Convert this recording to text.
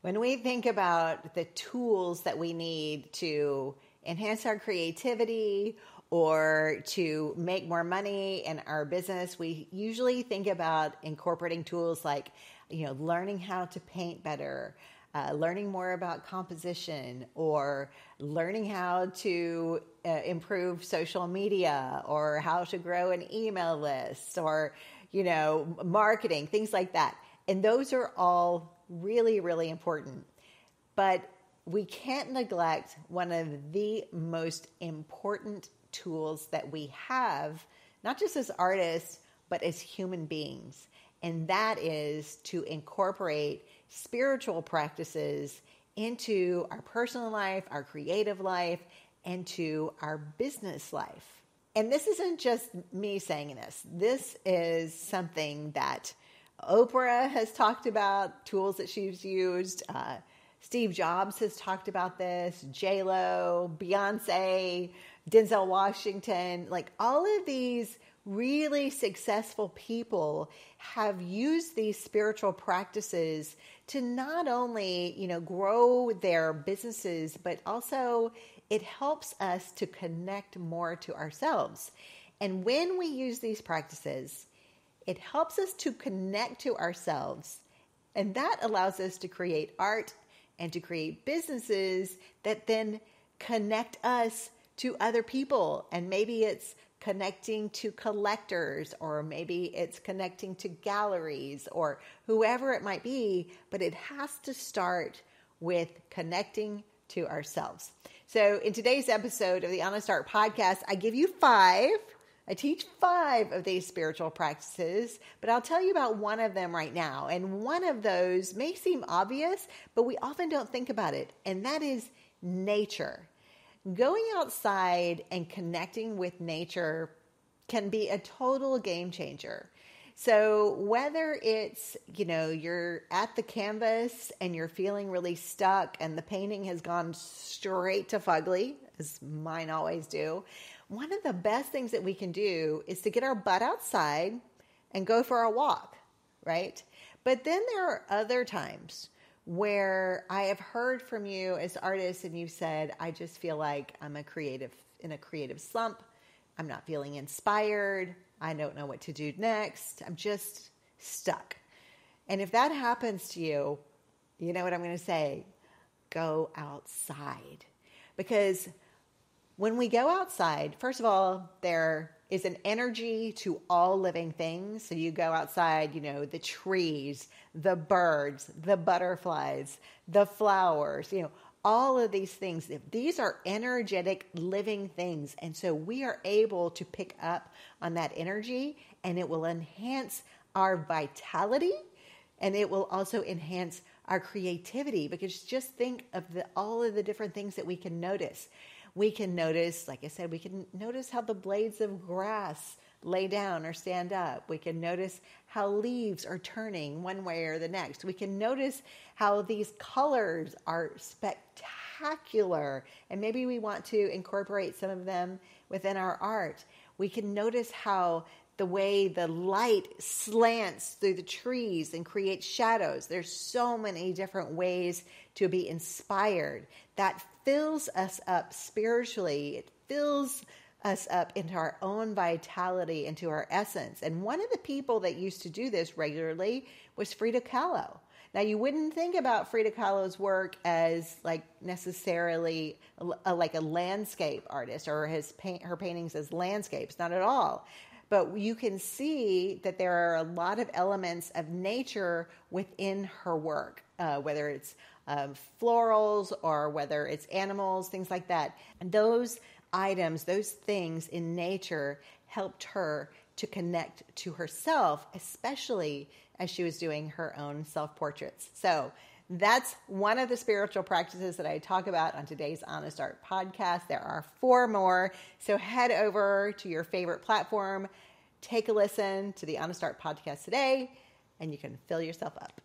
When we think about the tools that we need to enhance our creativity or to make more money in our business, we usually think about incorporating tools like, learning how to paint better, learning more about composition, or learning how to improve social media, or how to grow an email list, or, marketing, things like that. And those are all really, really important. But we can't neglect one of the most important tools that we have, not just as artists, but as human beings. And that is to incorporate spiritual practices into our personal life, our creative life, and to our business life. And this isn't just me saying this. This is something that Oprah has talked about, tools that she's used. Steve Jobs has talked about this, J-Lo, Beyonce, Denzel Washington, like all of these really successful people have used these spiritual practices to not only, grow their businesses, but also it helps us to connect more to ourselves. And when we use these practices, it helps us to connect to ourselves. And that allows us to create art and to create businesses that then connect us to other people. And maybe it's connecting to collectors, or maybe it's connecting to galleries, or whoever it might be, but it has to start with connecting to ourselves. So in today's episode of the Honest Art Podcast, I give you 5. I teach 5 of these spiritual practices, but I'll tell you about one of them right now. And one of those may seem obvious, but we often don't think about it, and that is nature. Going outside and connecting with nature can be a total game changer. So whether it's, you're at the canvas and you're feeling really stuck and the painting has gone straight to fugly, as mine always do, one of the best things that we can do is to get our butt outside and go for a walk, right? But then there are other times where I have heard from you as artists and you've said, I just feel like I'm in a creative slump. I'm not feeling inspired. I don't know what to do next. I'm just stuck. And if that happens to you, you know what I'm going to say? Go outside. Because when we go outside, first of all, there is an energy to all living things. So you go outside, the trees, the birds, the butterflies, the flowers, all of these things. These are energetic living things. And so we are able to pick up on that energy, and it will enhance our vitality, and it will also enhance our creativity, because just think of all of the different things that we can notice. We can notice, like I said, we can notice how the blades of grass lay down or stand up. We can notice how leaves are turning one way or the next. We can notice how these colors are spectacular, and maybe we want to incorporate some of them within our art. We can notice how the way the light slants through the trees and creates shadows. There's so many different ways to be inspired. That fills us up spiritually. It fills us up into our own vitality, into our essence. And one of the people that used to do this regularly was Frida Kahlo. Now, you wouldn't think about Frida Kahlo's work as necessarily like a landscape artist, or her paintings as landscapes. Not at all. But you can see that there are a lot of elements of nature within her work, whether it's florals or whether it's animals, things like that. And those items, those things in nature helped her to connect to herself, especially as she was doing her own self-portraits. So that's one of the spiritual practices that I talk about on today's Honest Art Podcast. There are 4 more. So head over to your favorite platform, take a listen to the Honest Art Podcast today, and you can fill yourself up.